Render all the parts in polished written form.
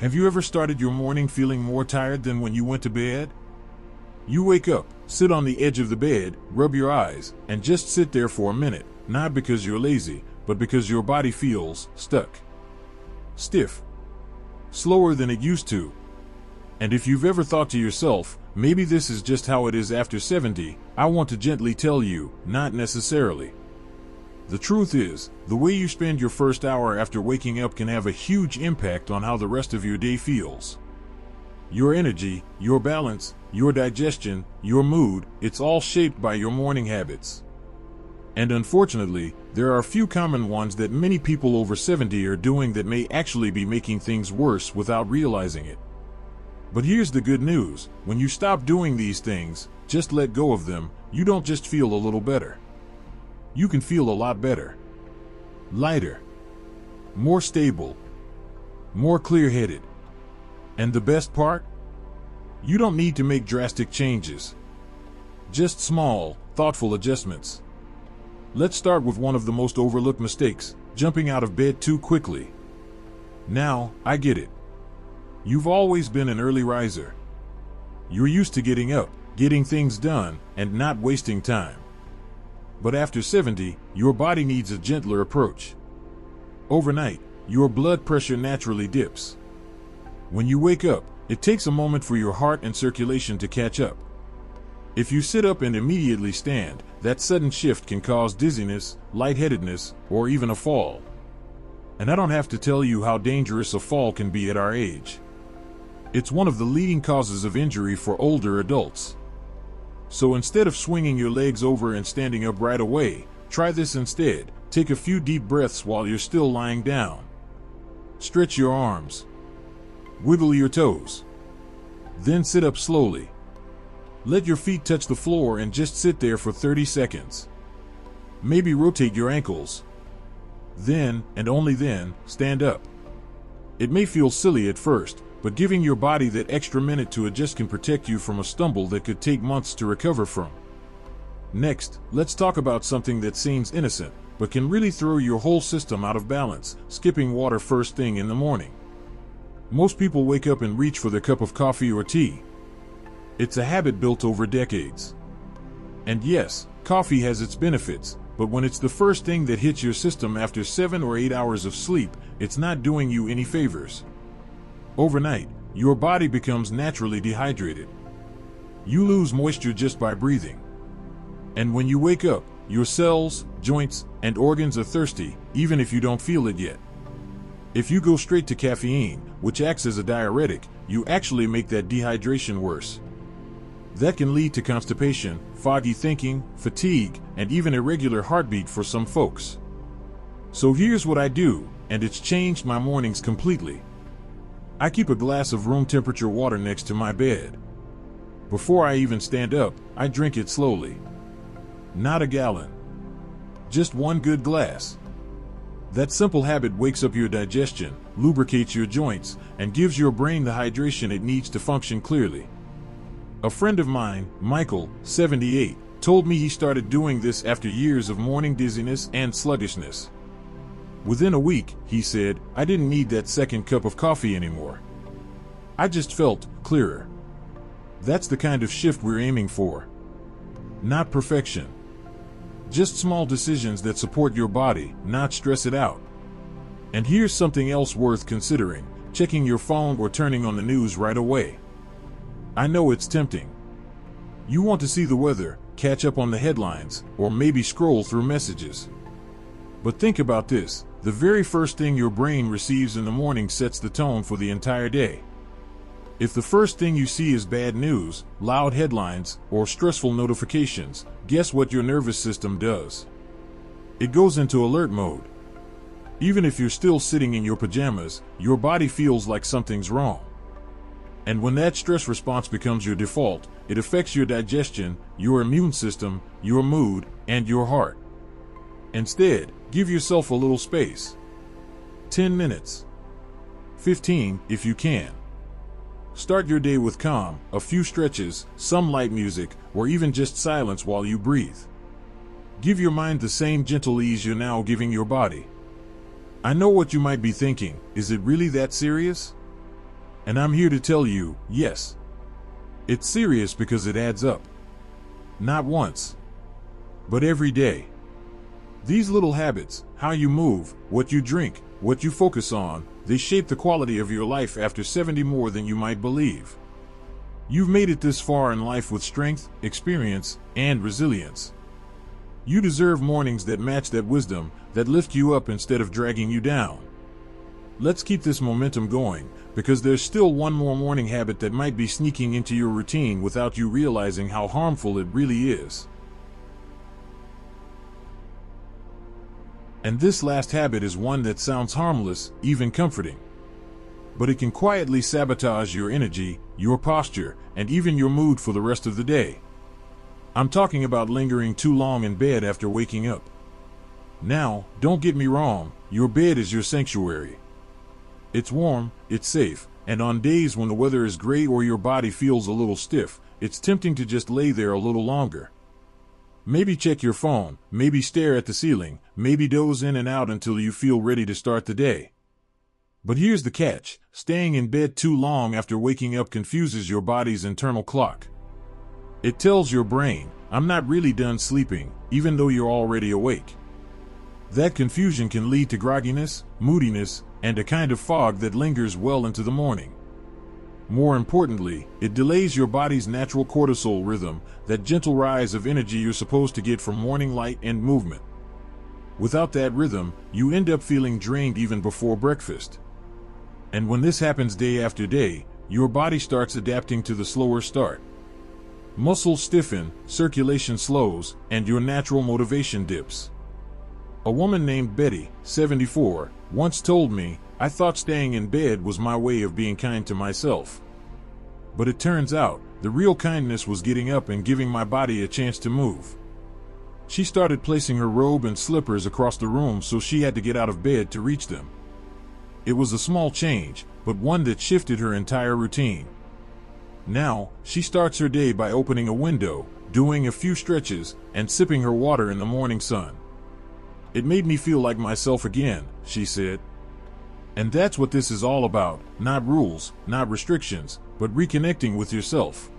Have you ever started your morning feeling more tired than when you went to bed? You wake up, sit on the edge of the bed, rub your eyes, and just sit there for a minute, not because you're lazy, but because your body feels stuck. Stiff. Slower than it used to. And if you've ever thought to yourself, maybe this is just how it is after 70, I want to gently tell you, not necessarily. The truth is, the way you spend your first hour after waking up can have a huge impact on how the rest of your day feels. Your energy, your balance, your digestion, your mood, it's all shaped by your morning habits. And unfortunately, there are a few common ones that many people over 70 are doing that may actually be making things worse without realizing it. But here's the good news, when you stop doing these things, just let go of them, you don't just feel a little better. You can feel a lot better. Lighter. More stable. More clear-headed. And the best part? You don't need to make drastic changes. Just small, thoughtful adjustments. Let's start with one of the most overlooked mistakes, jumping out of bed too quickly. Now, I get it. You've always been an early riser. You're used to getting up, getting things done, and not wasting time. But after 70, your body needs a gentler approach. Overnight, your blood pressure naturally dips. When you wake up, it takes a moment for your heart and circulation to catch up. If you sit up and immediately stand, that sudden shift can cause dizziness, lightheadedness, or even a fall. And I don't have to tell you how dangerous a fall can be at our age. It's one of the leading causes of injury for older adults. So instead of swinging your legs over and standing up right away, try this instead. Take a few deep breaths while you're still lying down. Stretch your arms. Wiggle your toes. Then sit up slowly. Let your feet touch the floor and just sit there for 30 seconds. Maybe rotate your ankles. Then, and only then, stand up. It may feel silly at first, but giving your body that extra minute to adjust can protect you from a stumble that could take months to recover from. Next, let's talk about something that seems innocent, but can really throw your whole system out of balance: skipping water first thing in the morning. Most people wake up and reach for their cup of coffee or tea. It's a habit built over decades. And yes, coffee has its benefits, but when it's the first thing that hits your system after 7 or 8 hours of sleep, it's not doing you any favors. Overnight, your body becomes naturally dehydrated. You lose moisture just by breathing. And when you wake up, your cells, joints, and organs are thirsty, even if you don't feel it yet. If you go straight to caffeine, which acts as a diuretic, you actually make that dehydration worse. That can lead to constipation, foggy thinking, fatigue, and even irregular heartbeat for some folks. So here's what I do, and it's changed my mornings completely. I keep a glass of room temperature water next to my bed. Before I even stand up, I drink it slowly. Not a gallon. Just one good glass. That simple habit wakes up your digestion, lubricates your joints, and gives your brain the hydration it needs to function clearly. A friend of mine, Michael, 78, told me he started doing this after years of morning dizziness and sluggishness. Within a week, he said, I didn't need that second cup of coffee anymore. I just felt clearer. That's the kind of shift we're aiming for. Not perfection. Just small decisions that support your body, not stress it out. And here's something else worth considering: checking your phone or turning on the news right away. I know it's tempting. You want to see the weather, catch up on the headlines, or maybe scroll through messages. But think about this: the very first thing your brain receives in the morning sets the tone for the entire day. If the first thing you see is bad news, loud headlines, or stressful notifications, guess what your nervous system does? It goes into alert mode. Even if you're still sitting in your pajamas, your body feels like something's wrong. And when that stress response becomes your default, it affects your digestion, your immune system, your mood, and your heart. Instead, give yourself a little space. 10 minutes. 15 if you can. Start your day with calm, a few stretches, some light music, or even just silence while you breathe. Give your mind the same gentle ease you're now giving your body. I know what you might be thinking: is it really that serious? And I'm here to tell you, yes. It's serious because it adds up. Not once, but every day. These little habits, how you move, what you drink, what you focus on, they shape the quality of your life after 70 more than you might believe. You've made it this far in life with strength, experience, and resilience. You deserve mornings that match that wisdom, that lift you up instead of dragging you down. Let's keep this momentum going, because there's still one more morning habit that might be sneaking into your routine without you realizing how harmful it really is. And this last habit is one that sounds harmless, even comforting. But it can quietly sabotage your energy, your posture, and even your mood for the rest of the day. I'm talking about lingering too long in bed after waking up. Now, don't get me wrong, your bed is your sanctuary. It's warm, it's safe, and on days when the weather is gray or your body feels a little stiff, it's tempting to just lay there a little longer. Maybe check your phone, maybe stare at the ceiling, maybe doze in and out until you feel ready to start the day. But here's the catch: staying in bed too long after waking up confuses your body's internal clock. It tells your brain, I'm not really done sleeping, even though you're already awake. That confusion can lead to grogginess, moodiness, and a kind of fog that lingers well into the morning. More importantly, it delays your body's natural cortisol rhythm, that gentle rise of energy you're supposed to get from morning light and movement. Without that rhythm, you end up feeling drained even before breakfast. And when this happens day after day, your body starts adapting to the slower start. Muscles stiffen, circulation slows, and your natural motivation dips. A woman named Betty, 74, once told me, I thought staying in bed was my way of being kind to myself. But it turns out, the real kindness was getting up and giving my body a chance to move. She started placing her robe and slippers across the room so she had to get out of bed to reach them. It was a small change, but one that shifted her entire routine. Now, she starts her day by opening a window, doing a few stretches, and sipping her water in the morning sun. It made me feel like myself again, she said. And that's what this is all about, not rules, not restrictions, but reconnecting with yourself.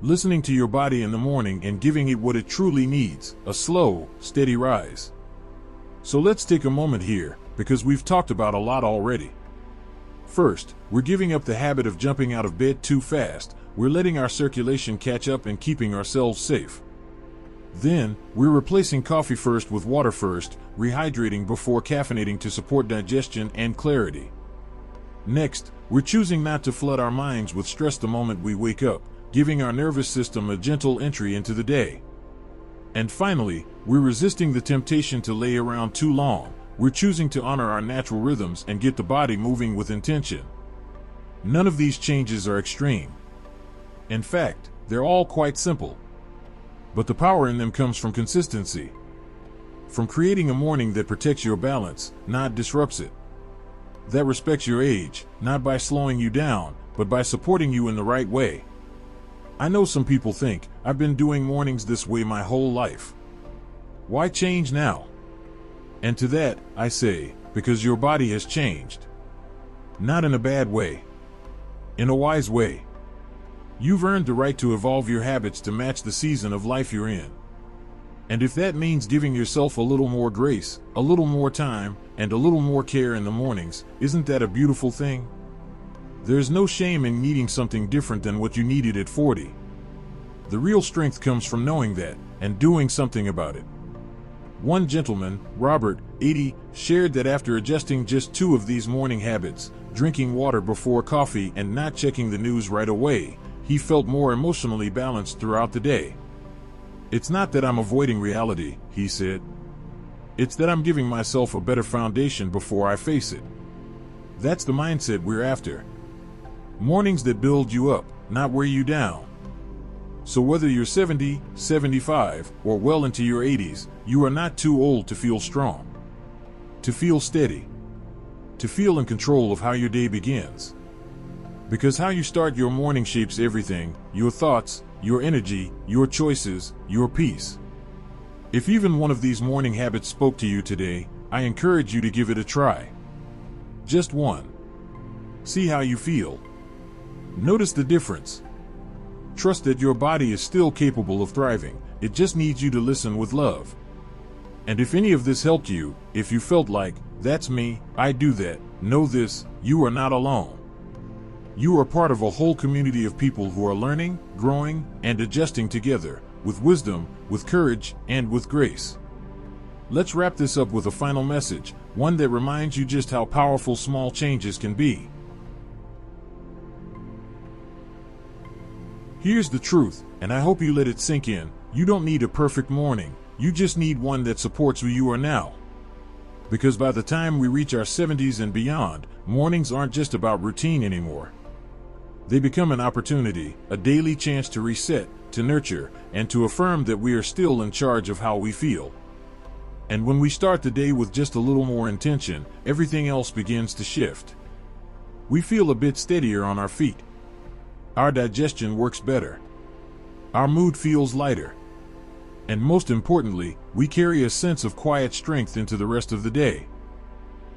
Listening to your body in the morning and giving it what it truly needs, a slow, steady rise. So let's take a moment here, because we've talked about a lot already. First, we're giving up the habit of jumping out of bed too fast. We're letting our circulation catch up and keeping ourselves safe. Then, we're replacing coffee first with water first, rehydrating before caffeinating to support digestion and clarity. Next, we're choosing not to flood our minds with stress the moment we wake up, giving our nervous system a gentle entry into the day. And finally, we're resisting the temptation to lay around too long. We're choosing to honor our natural rhythms and get the body moving with intention. None of these changes are extreme. In fact, they're all quite simple. But the power in them comes from consistency. From creating a morning that protects your balance, not disrupts it. That respects your age, not by slowing you down, but by supporting you in the right way. I know some people think, I've been doing mornings this way my whole life. Why change now? And to that, I say, because your body has changed. Not in a bad way. In a wise way. You've earned the right to evolve your habits to match the season of life you're in. And if that means giving yourself a little more grace, a little more time, and a little more care in the mornings, isn't that a beautiful thing? There's no shame in needing something different than what you needed at 40. The real strength comes from knowing that, and doing something about it. One gentleman, Robert, 80, shared that after adjusting just 2 of these morning habits, drinking water before coffee and not checking the news right away, he felt more emotionally balanced throughout the day. It's not that I'm avoiding reality, he said. It's that I'm giving myself a better foundation before I face it. That's the mindset we're after. Mornings that build you up, not wear you down. So whether you're 70, 75, or well into your 80s, you are not too old to feel strong, to feel steady, to feel in control of how your day begins. Because how you start your morning shapes everything: your thoughts, your energy, your choices, your peace. If even one of these morning habits spoke to you today, I encourage you to give it a try. Just one. See how you feel. Notice the difference. Trust that your body is still capable of thriving. It just needs you to listen with love. And if any of this helped you, if you felt like, that's me, I do that, know this, you are not alone. You are part of a whole community of people who are learning, growing, and adjusting together, with wisdom, with courage, and with grace. Let's wrap this up with a final message, one that reminds you just how powerful small changes can be. Here's the truth, and I hope you let it sink in. You don't need a perfect morning. You just need one that supports who you are now. Because by the time we reach our 70s and beyond, mornings aren't just about routine anymore. They become an opportunity, a daily chance to reset, to nurture, and to affirm that we are still in charge of how we feel. And when we start the day with just a little more intention, everything else begins to shift. We feel a bit steadier on our feet. Our digestion works better. Our mood feels lighter. And most importantly, we carry a sense of quiet strength into the rest of the day.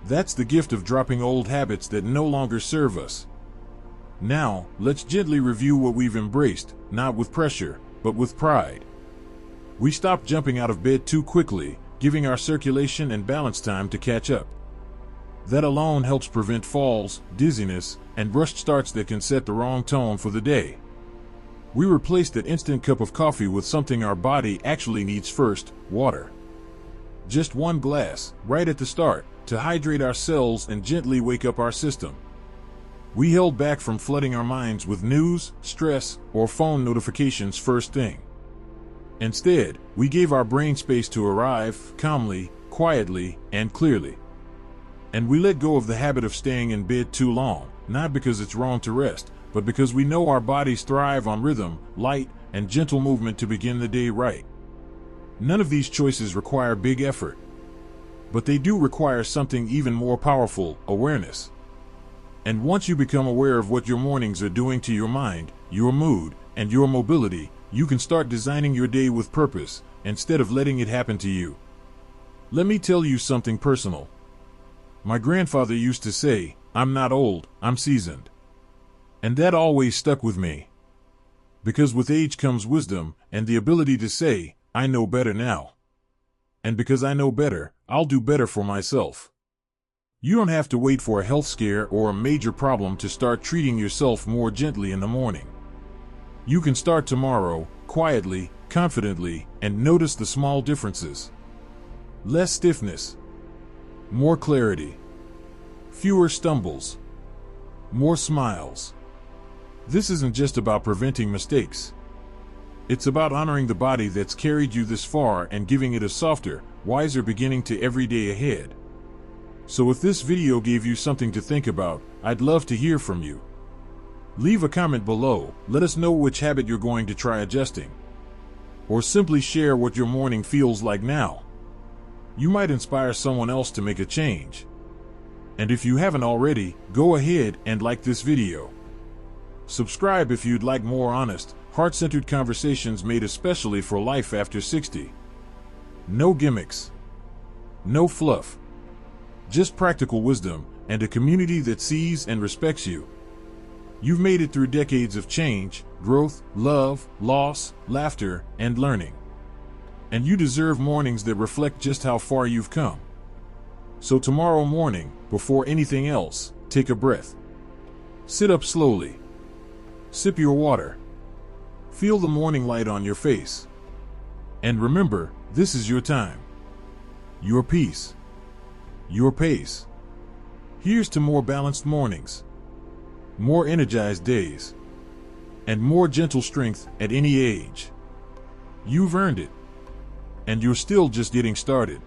That's the gift of dropping old habits that no longer serve us. Now, let's gently review what we've embraced, not with pressure, but with pride. We stopped jumping out of bed too quickly, giving our circulation and balance time to catch up. That alone helps prevent falls, dizziness, and rushed starts that can set the wrong tone for the day. We replaced that instant cup of coffee with something our body actually needs first, water. Just one glass, right at the start, to hydrate our cells and gently wake up our system. We held back from flooding our minds with news, stress, or phone notifications first thing. Instead, we gave our brain space to arrive, calmly, quietly, and clearly. And we let go of the habit of staying in bed too long, not because it's wrong to rest, but because we know our bodies thrive on rhythm, light, and gentle movement to begin the day right. None of these choices require big effort, but they do require something even more powerful, awareness. And once you become aware of what your mornings are doing to your mind, your mood, and your mobility, you can start designing your day with purpose, instead of letting it happen to you. Let me tell you something personal. My grandfather used to say, "I'm not old, I'm seasoned." And that always stuck with me. Because with age comes wisdom, and the ability to say, I know better now. And because I know better, I'll do better for myself. You don't have to wait for a health scare or a major problem to start treating yourself more gently in the morning. You can start tomorrow, quietly, confidently, and notice the small differences. Less stiffness. More clarity. Fewer stumbles. More smiles. This isn't just about preventing mistakes. It's about honoring the body that's carried you this far and giving it a softer, wiser beginning to every day ahead. So if this video gave you something to think about, I'd love to hear from you. Leave a comment below, let us know which habit you're going to try adjusting. Or simply share what your morning feels like now. You might inspire someone else to make a change. And if you haven't already, go ahead and like this video. Subscribe if you'd like more honest, heart-centered conversations made especially for life after 60. No gimmicks. No fluff. Just practical wisdom, and a community that sees and respects you. You've made it through decades of change, growth, love, loss, laughter, and learning. And you deserve mornings that reflect just how far you've come. So tomorrow morning, before anything else, take a breath. Sit up slowly. Sip your water. Feel the morning light on your face. And remember, this is your time. Your peace. Your pace. Here's to more balanced mornings. More energized days. And more gentle strength at any age. You've earned it. And you're still just getting started.